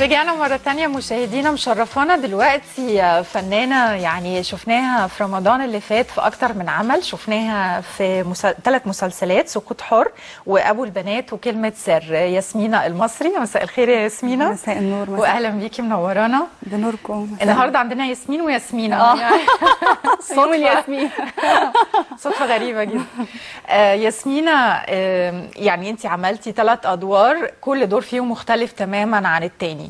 رجعنا مرة تانية مشاهدينا. مشرفانا دلوقتي فنانة يعني شفناها في رمضان اللي فات في أكتر من عمل. شفناها في 3 مسلسلات: سقوط حر وأبو البنات وكلمة سر. ياسمينة المصري، مساء الخير يا ياسمينة. مساء النور. وأهلا بيكي، منورانا. بنوركم. النهارده عندنا ياسمين وياسمينة يعني صدفة ياسمين. صدفة غريبة جدا. ياسمينة، يعني انت عملتي 3 أدوار، كل دور فيهم مختلف تماما عن التاني.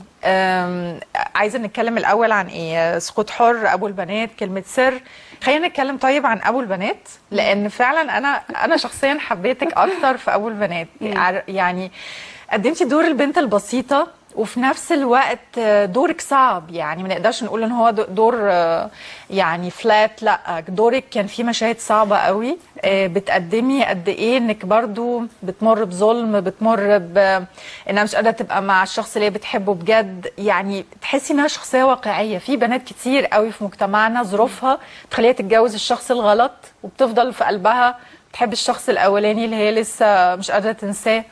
عايزة نتكلم الأول عن ايه؟ سقوط حر، أبو البنات، كلمة سر. خلينا نتكلم طيب عن أبو البنات، لأن فعلا أنا شخصيا حبيتك أكتر في أبو البنات. يعني قدمتي دور البنت البسيطة، وفي نفس الوقت دورك صعب. يعني ما نقدرش نقول ان هو دور يعني فلات، لا، دورك كان فيه مشاهد صعبة قوي. بتقدمي قد ايه انك برضو بتمر بظلم، بتمر انها مش قادرة تبقى مع الشخص اللي هي بتحبه بجد. يعني تحسي انها شخصية واقعية. في بنات كتير قوي في مجتمعنا ظروفها تخليها تتجوز الشخص الغلط، وبتفضل في قلبها تحب الشخص الاولاني اللي هي لسه مش قادرة تنساه.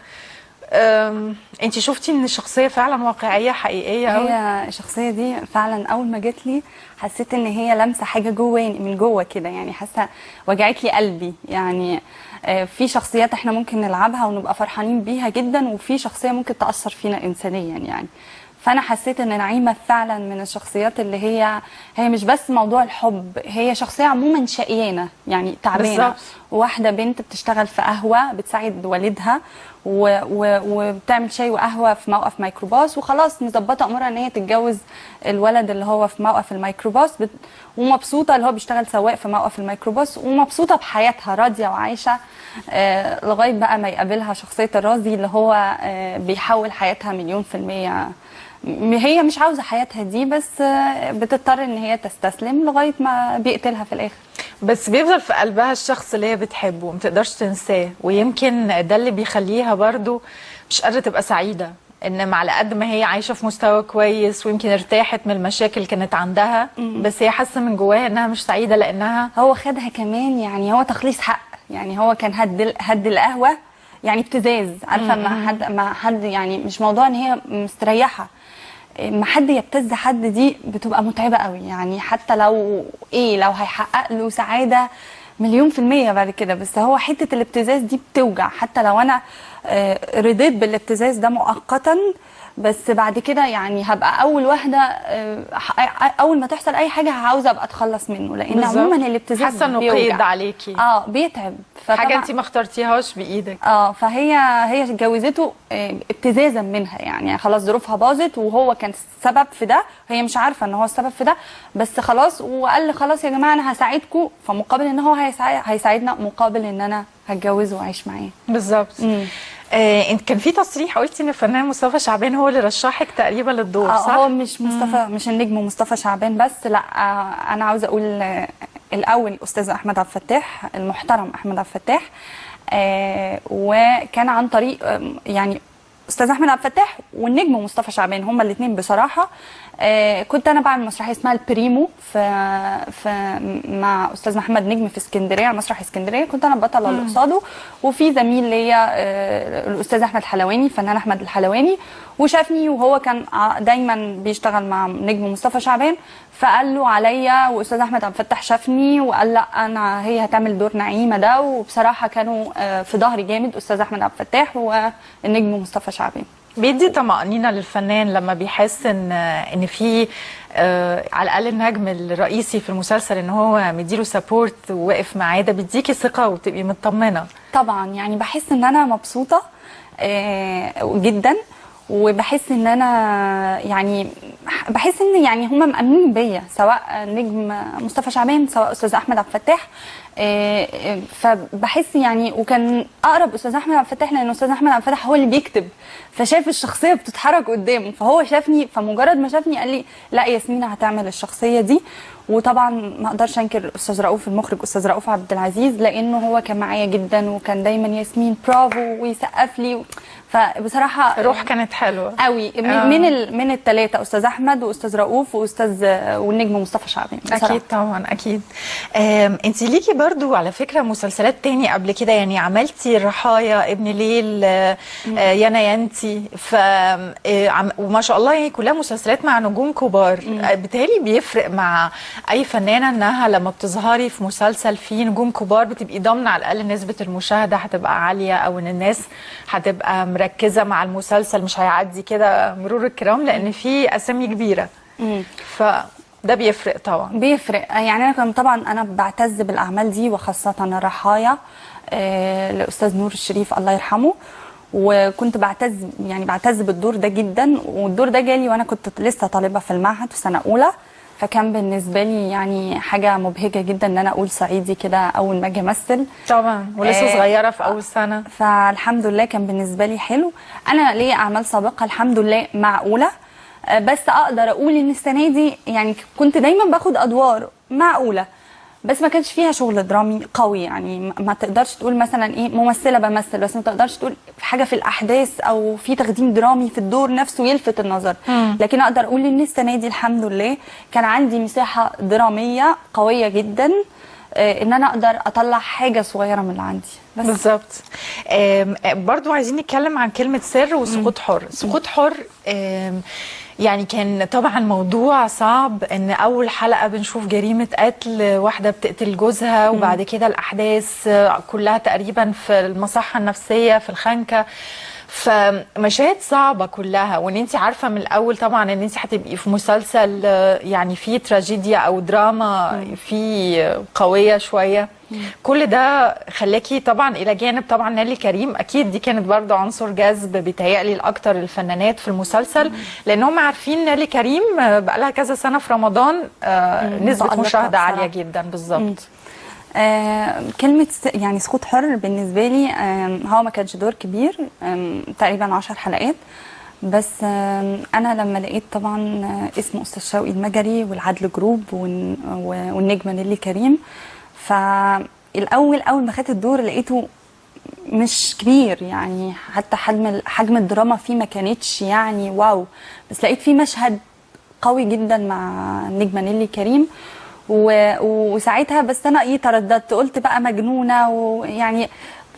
انت شفتي ان الشخصيه فعلا واقعيه حقيقيه قوي؟ هي الشخصيه دي فعلا اول ما جت لي حسيت ان هي لمسه حاجه جواني من جوه كده، يعني حاسه وجعت لي قلبي. يعني في شخصيات احنا ممكن نلعبها ونبقى فرحانين بيها جدا، وفي شخصيه ممكن تاثر فينا انسانيا يعني. فانا حسيت ان نعيمه فعلا من الشخصيات اللي هي مش بس موضوع الحب، هي شخصيه عموما شقيانه يعني تعبانه. واحده بنت بتشتغل في قهوه بتساعد والدها وبتعمل شاي وقهوه في موقف ميكروباص، وخلاص مظبطه امورها ان هي تتجوز الولد اللي هو في موقف الميكروباص، ومبسوطه اللي هو بيشتغل سواق في موقف الميكروباص، ومبسوطه بحياتها راضيه وعايشه لغايه بقى ما يقابلها شخصيه الرازي اللي هو بيحول حياتها 100%. هي مش عاوزه حياتها دي، بس بتضطر ان هي تستسلم لغايه ما بيقتلها في الاخر. بس بيفضل في قلبها الشخص اللي هي بتحبه وما تقدرش تنساه، ويمكن ده اللي بيخليها برضو مش قادره تبقى سعيده. ان على قد ما هي عايشه في مستوى كويس ويمكن ارتاحت من المشاكل اللي كانت عندها، بس هي حاسه من جواها انها مش سعيده، لانها هو خدها كمان. يعني هو تخليص حق. يعني هو كان هد القهوه، يعني ابتزاز. عارفه ما حد يعني مش موضوع ان هي مستريحه، ما حد يبتز حد دي بتبقى متعبه قوي. يعني حتى لو هيحقق له سعاده 1000000% بعد كده، بس هو حته الابتزاز دي بتوجع. حتى لو انا رضيت بالابتزاز ده مؤقتا، بس بعد كده يعني هبقى اول واحده اول ما تحصل اي حاجه عاوزه ابقى اتخلص منه، لان عموما الابتزاز حاسه انه قيد عليكي. بيتعب. حاجه انت ما اخترتيهاش بايدك. فهي اتجوزته ابتزازا منها. يعني خلاص ظروفها باظت، وهو كان السبب في ده. هي مش عارفه ان هو السبب في ده، بس خلاص. وقال لي خلاص يا جماعه انا هساعدكم، فمقابل ان هو هيساعدنا، مقابل ان انا هتجوزه واعيش معاه. بالظبط. انت كان في تصريح قلتي ان الفنان مصطفى شعبان هو اللي رشحك تقريبا للدور، صح؟ هو مش مصطفى، مش النجم مصطفى شعبان بس، لا. انا عاوزه اقول الاول الاستاذ احمد عبد الفتاح، المحترم احمد عبد الفتاح. وكان عن طريق يعني استاذ احمد عبد الفتاح والنجم مصطفى شعبان، هما الاثنين بصراحه. كنت انا بعمل مسرحيه اسمها البريمو مع استاذ محمد نجم في اسكندريه، على مسرح اسكندريه. كنت انا البطله اللي قصاده، وفي زميل ليا الاستاذ احمد الحلواني، الفنان احمد الحلواني، وشافني وهو كان دايما بيشتغل مع نجم مصطفى شعبان، فقال له عليا. واستاذ احمد عبد الفتاح شافني وقال لا هي هتعمل دور نعيمه ده. وبصراحه كانوا في ظهري جامد استاذ احمد عبد الفتاح والنجم مصطفى شعبان. بيدي طمأنينة للفنان لما بيحس ان في على الاقل النجم الرئيسي في المسلسل ان هو مديله سبورت وواقف معاه. ده بيديكي ثقه وتبقي مطمنه. طبعا يعني بحس ان انا مبسوطه جدا، وبحس ان انا يعني بحس ان يعني هم مأمنين بيا، سواء نجم مصطفى شعبان سواء استاذ احمد عبد الفتاح. فبحس يعني، وكان اقرب استاذ احمد عبد الفتاح لان استاذ احمد عبد الفتاح هو اللي بيكتب، فشاف الشخصيه بتتحرك قدامه، فهو شافني. فمجرد ما شافني قال لي لا ياسمينة هتعمل الشخصيه دي. وطبعا ما اقدرش انكر استاذ رؤوف المخرج، استاذ رؤوف عبد العزيز، لانه هو كان معايا جدا وكان دايما ياسمين برافو ويسقف لي. فبصراحه الروح كانت حلوه قوي من الثلاثه، استاذ احمد واستاذ رؤوف والنجم مصطفى شعبان بصراحة. اكيد طبعا اكيد. انت ليكي برضو على فكره مسلسلات تاني قبل كده، يعني عملتي الرحايا، ابن ليل، يانا ينتي، وما شاء الله يعني كلها مسلسلات مع نجوم كبار. بالتالي بيفرق مع اي فنانه انها لما بتظهري في مسلسل فيه نجوم كبار بتبقي ضامنه على الاقل نسبه المشاهده هتبقى عاليه، او ان الناس هتبقى مركزه مع المسلسل، مش هيعدي كده مرور الكرام لان في اسامي كبيره. فده بيفرق طبعا. بيفرق يعني. انا بعتز بالاعمال دي، وخاصه الرحايا لاستاذ نور الشريف الله يرحمه، وكنت بعتز بالدور ده جدا. والدور ده جالي وانا كنت لسه طالبه في المعهد في سنه اولى، فكان بالنسبه لي يعني حاجه مبهجه جدا ان انا اقول صعيدي كده اول ما اجي امثل. طبعا ولسه صغيره في اول سنه، فالحمد لله كان بالنسبه لي حلو. انا ليا اعمال سابقه الحمد لله معقوله، بس اقدر اقول ان السنه دي يعني كنت دايما باخد ادوار معقوله، بس ما كانش فيها شغل درامي قوي. يعني ما تقدرش تقول مثلا ايه ممثله بمثل، بس ما تقدرش تقول حاجه في الاحداث او في تقديم درامي في الدور نفسه يلفت النظر. لكن اقدر اقول ان السنه دي الحمد لله كان عندي مساحه دراميه قويه جدا، ان انا اقدر اطلع حاجه صغيره من اللي عندي. بس بالظبط. برضو عايزين نتكلم عن كلمه سر وسقوط حر. سقوط حر يعني كان طبعا موضوع صعب، ان اول حلقه بنشوف جريمه قتل، واحده بتقتل جوزها، وبعد كده الاحداث كلها تقريبا في المصحه النفسيه في الخنكه، فمشاهد صعبه كلها، وان انت عارفه من الاول طبعا ان انت هتبقي في مسلسل يعني فيه تراجيديا او دراما فيه قويه شويه. كل ده خلاكي طبعا الى جانب طبعا نيللي كريم، اكيد دي كانت برضه عنصر جذب بيتهيألي لاكتر الفنانات في المسلسل، لان هم عارفين نيللي كريم بقى لها كذا سنه في رمضان نسبه مشاهده عاليه جدا. بالظبط. كلمة يعني سقوط حر بالنسبة لي هو ما كانش دور كبير، تقريبا 10 حلقات بس. أنا لما لقيت طبعا اسم أستاذ شوقي المجري والعدل جروب والنجمة نيللي كريم، فالأول أول ما خدت الدور لقيته مش كبير، يعني حتى حجم الدراما فيه ما كانتش يعني واو، بس لقيت فيه مشهد قوي جدا مع النجمة نيللي كريم. وساعتها بس انا ترددت، قلت بقى مجنونه ويعني،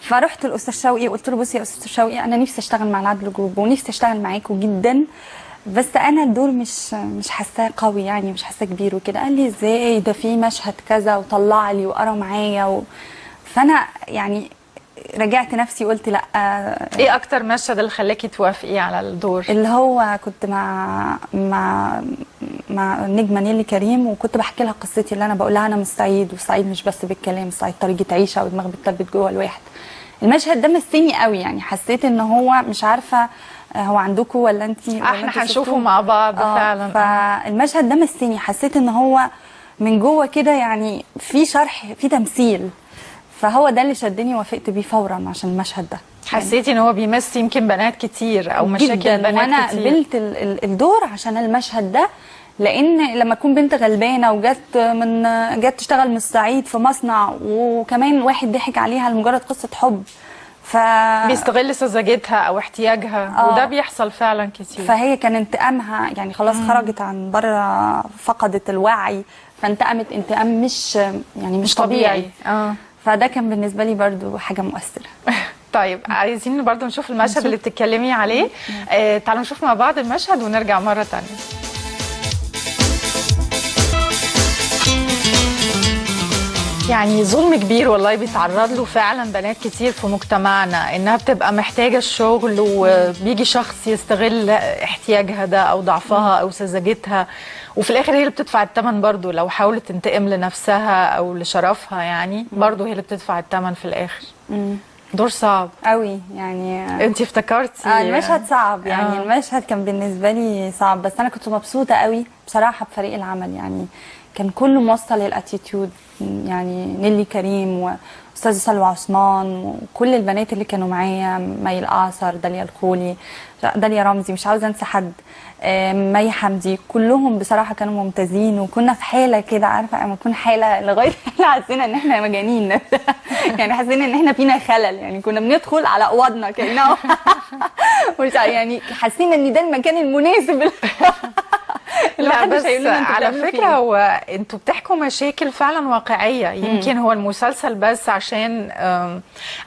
فرحت لاستاذ شوقي قلت له بصي يا استاذ شوقي انا نفسي اشتغل مع العدل جروب ونفسي اشتغل معاكم جدا، بس انا الدور مش حاساه قوي، يعني مش حاساه كبير وكده. قال لي ازاي ده في مشهد كذا وطلع لي وقرا معايا فانا يعني رجعت نفسي قلت لا. ايه اكتر مشهد اللي خلاكي توافقي على الدور؟ اللي هو كنت مع النجمه نيللي كريم، وكنت بحكي لها قصتي اللي انا بقول لها انا من الصعيد، والصعيد مش بس بالكلام، الصعيد طريقه عيشه ودماغ بتثبت جوه الواحد. المشهد ده مسني قوي، يعني حسيت ان هو مش عارفه هو عندكم ولا انتي احنا هنشوفه مع بعض فعلا. فالمشهد ده مسني، حسيت ان هو من جوه كده يعني في شرح في تمثيل، فهو ده اللي شدني وافقت بيه فورا عشان المشهد ده. حسيتي ان هو بيمس يمكن بنات كتير او مشاكل بنات وانا كتير؟ وانا قبلت الدور عشان المشهد ده، لان لما تكون بنت غلبانه جت تشتغل من الصعيد في مصنع، وكمان واحد ضحك عليها لمجرد قصه حب، بيستغل سذاجتها او احتياجها، وده بيحصل فعلا كتير. فهي كان انتقامها يعني خلاص خرجت عن بره، فقدت الوعي، فانتقمت انتقام مش طبيعي. فده كان بالنسبه لي برضو حاجه مؤثره. طيب عايزين برضو نشوف المشهد اللي بتتكلمي عليه. تعالوا نشوف مع بعض المشهد ونرجع مره ثانيه. يعني ظلم كبير والله بيتعرض له فعلا بنات كتير في مجتمعنا، انها بتبقى محتاجه الشغل وبيجي شخص يستغل احتياجها ده او ضعفها او سذاجتها، وفي الاخر هي اللي بتدفع الثمن برضو. لو حاولت تنتقم لنفسها او لشرفها يعني برضو هي اللي بتدفع الثمن في الاخر. دور صعب قوي يعني. انتي افتكرتي المشهد صعب يعني. المشهد كان بالنسبه لي صعب، بس انا كنت مبسوطه قوي بصراحه بفريق العمل. يعني كان كله موصل الاتيتيود، يعني نيلي كريم واستاذه سلوى عثمان وكل البنات اللي كانوا معايا، مي الاعصر، داليا الخولي، داليا رمزي، مش عاوزه انسى حد، مي حمدي، كلهم بصراحه كانوا ممتازين. وكنا في حاله كده، عارفه لما نكون حاله لغايه احنا حسينا ان احنا مجانين يعني حسينا ان احنا فينا خلل، يعني كنا بندخل على اوضنا كانه مش يعني حاسين ان ده المكان المناسب لا بس على فكرة هو انتوا بتحكوا مشاكل فعلا واقعية. يمكن هو المسلسل بس عشان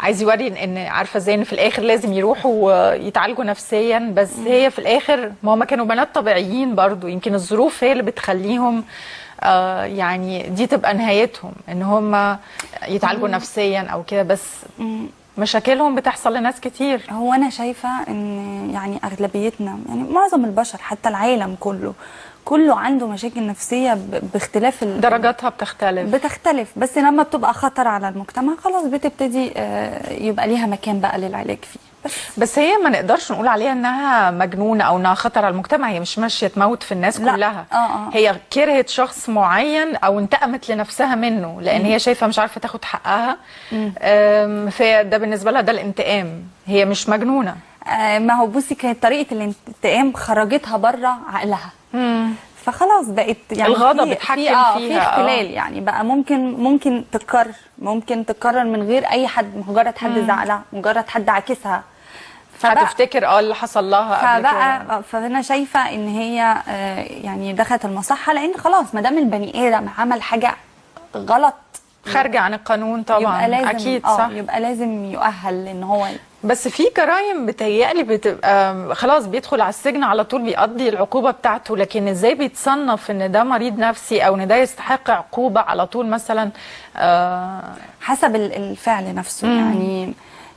عايز يوري ان عارفة ازاي ان في الاخر لازم يروحوا يتعالجوا نفسيا، بس هي في الاخر ما هم كانوا بنات طبيعيين برضو. يمكن الظروف هي اللي بتخليهم يعني دي تبقى نهايتهم ان هم يتعالجوا نفسيا او كده، بس مشاكلهم بتحصل لناس كتير. هو انا شايفه ان يعني اغلبيتنا، يعني معظم البشر حتى العالم كله عنده مشاكل نفسيه باختلاف درجاتها بتختلف، بس لما بتبقى خطر على المجتمع خلاص بتبتدي يبقى ليها مكان بقى للعلاج فيه. بس هي ما نقدرش نقول عليها انها مجنونه او انها خطر على المجتمع. هي مش ماشيه تموت في الناس كلها. هي كرهت شخص معين او انتقمت لنفسها منه لان هي شايفه مش عارفه تاخد حقها، فده بالنسبه لها ده الانتقام. هي مش مجنونه. ما هو بصي كانت طريقه الانتقام خرجتها بره عقلها. فخلاص بقت يعني الغضب اتحكم فيها. في اختلال يعني بقى ممكن تتكرر من غير اي حد، مجرد حد زعلها، مجرد حد عاكسها هتفتكر اللي حصل لها قبل كده. فانا شايفه ان هي يعني دخلت المصحه لان خلاص ما دام البني ادم عمل حاجه غلط خارجه عن القانون طبعا يبقى لازم اكيد صح، يبقى لازم يؤهل ان هو. بس في جرايم بتهيألي بتبقى خلاص بيدخل على السجن على طول بيقضي العقوبة بتاعته، لكن ازاي بيتصنف ان ده مريض نفسي او ان ده يستحق عقوبة على طول مثلا؟ حسب الفعل نفسه.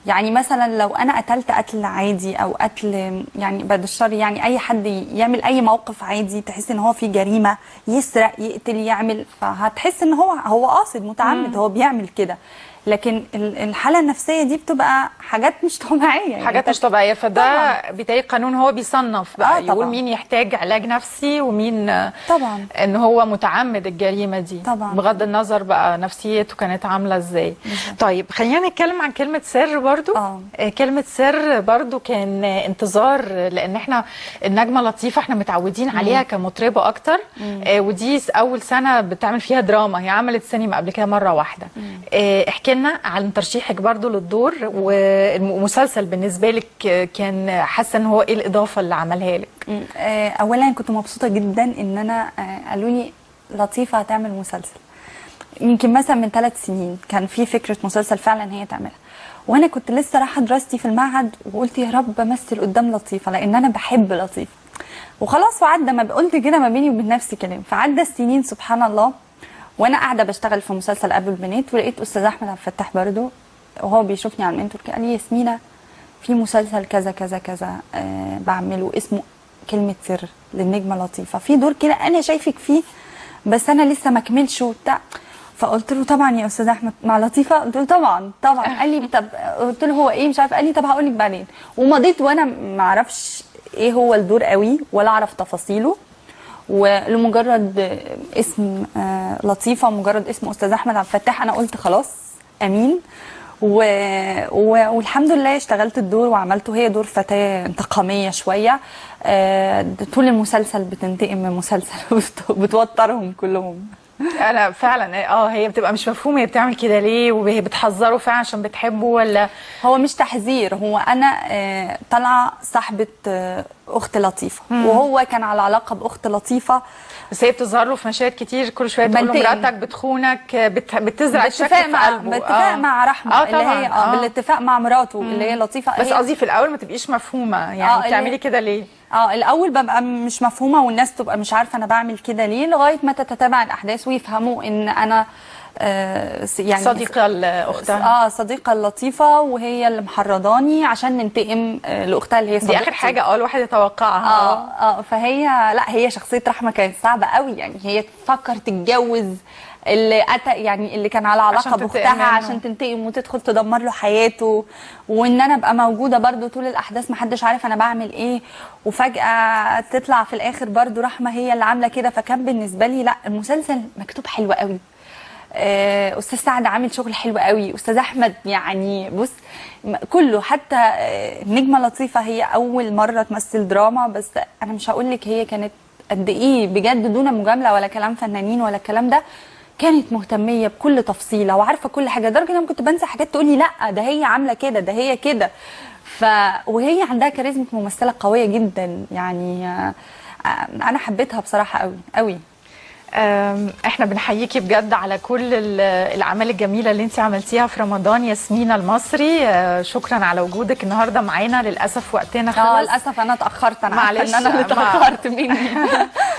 يعني مثلا لو انا قتلت قتل عادي او قتل يعني بعد الشر، يعني اي حد يعمل اي موقف عادي تحس ان هو في جريمة، يسرق يقتل يعمل، فهتحس ان هو قاصد متعمد، هو بيعمل كده. لكن الحاله النفسيه دي بتبقى حاجات مش طبيعيه، يعني حاجات مش طبيعيه. فده بالتالي قانون هو بيصنف بقى يقول مين يحتاج علاج نفسي ومين طبعا ان هو متعمد الجريمه دي طبعا، بغض النظر بقى نفسيته كانت عامله ازاي. طيب خلينا نتكلم عن كلمه سر برضو. كلمه سر برضو كان انتظار، لان احنا النجمه لطيفه احنا متعودين عليها كمطربه اكتر، ودي اول سنه بتعمل فيها دراما. هي عملت سينما قبل كده مره واحده. احكي لنا عن ترشيحك برضو للدور، والمسلسل بالنسبه لك كان حاسه ان هو ايه الاضافه اللي عملها لك؟ اولا كنت مبسوطه جدا ان انا قالوا لي لطيفه هتعمل مسلسل. يمكن مثلا من 3 سنين كان في فكره مسلسل فعلا هي تعملها، وانا كنت لسه رايحه دراستي في المعهد وقلت يا رب امثل قدام لطيفه لان انا بحب لطيفه. وخلاص وعدى، ما قلت كده ما بيني وبين نفسي كلام، فعدى السنين سبحان الله وانا قاعده بشتغل في مسلسل ابو البنات، ولقيت استاذ احمد عبد الفتاح برضو وهو بيشوفني على المنتور قال لي ياسمينة في مسلسل كذا كذا كذا بعمله اسمه كلمه سر للنجمه لطيفه، في دور كده انا شايفك فيه بس انا لسه ما كملش وبتاع. فقلت له طبعا يا استاذ احمد مع لطيفه، قلت له طبعا. قال لي طب، قلت له هو ايه مش عارف، قال لي طب هقول لك بعدين. ومضيت وانا ما اعرفش ايه هو الدور قوي ولا اعرف تفاصيله، ولمجرد اسم لطيفه ومجرد اسم استاذ احمد عبد الفتاح انا قلت خلاص امين. والحمد لله اشتغلت الدور وعملته. هي دور فتاه انتقاميه شويه، طول المسلسل بتنتقم من مسلسل بتوترهم كلهم. انا فعلا هي بتبقى مش مفهومه هي بتعمل كده ليه، وهي بتحذره فعلا عشان بتحبه ولا هو مش تحذير. هو انا طالعه صاحبه اخت لطيفه وهو كان على علاقه باخت لطيفه، بس هي بتظهر له في مشاهد كتير كل شويه تقول له مراتك بتخونك، بتزرع الشك في قلبه. باتفاق مع رحمه اللي هي بالاتفاق مع مراته اللي هي لطيفه. بس قصدي في الاول ما تبقيش مفهومه يعني بتعملي كده ليه. الاول ببقى مش مفهومه والناس تبقى مش عارفه انا بعمل كده ليه، لغايه ما تتتابع الاحداث ويفهموا ان انا يعني صديقه لاختها. صديقه لطيفه، وهي اللي محرضاني عشان ننتقم لاختها اللي هي صديقتي. دي اخر حاجه الواحد يتوقعها. فهي لا، هي شخصيه رحمه كانت صعبه قوي، يعني هي تفكر تتجوز اللي يعني اللي كان على علاقه باختها عشان تنتقم وتدخل تدمر له حياته، وان انا ابقى موجوده برضو طول الاحداث محدش عارف انا بعمل ايه، وفجاه تطلع في الاخر برضو رحمه هي اللي عامله كده. فكان بالنسبه لي لا، المسلسل مكتوب حلو قوي. استاذ سعد عامل شغل حلو قوي، استاذ احمد يعني بص كله، حتى نجمه لطيفه هي اول مره تمثل دراما، بس انا مش هقول لك هي كانت قد ايه بجد، دون مجامله ولا كلام فنانين ولا الكلام ده، كانت مهتميه بكل تفصيله وعارفه كل حاجه، لدرجه ان انا كنت بنسى حاجات تقولي لا ده هي عامله كده، ده هي كده. وهي عندها كاريزما ممثله قويه جدا يعني. انا حبيتها بصراحه قوي قوي. احنا بنحييكي بجد على كل الاعمال الجميله اللي انت عملتيها في رمضان، ياسمين المصري. شكرا على وجودك النهارده معانا. للاسف وقتنا خلص. للاسف انا اتاخرت، انا معلش ان انا اتاخرت مني.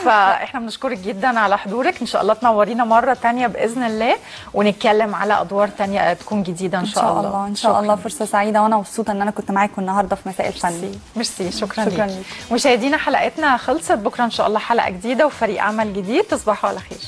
فاحنا بنشكرك جدا على حضورك، ان شاء الله تنورينا مره تانية باذن الله، ونتكلم على ادوار تانية تكون جديده ان شاء الله. ان شاء الله فرصه سعيده، وانا مبسوطه ان انا كنت معاكم النهارده في مساء الفن. ميرسي. شكرا ليك. مشاهدينا حلقتنا خلصت، بكره ان شاء الله حلقه جديده وفريق عمل جديد. تصبحوا على خير.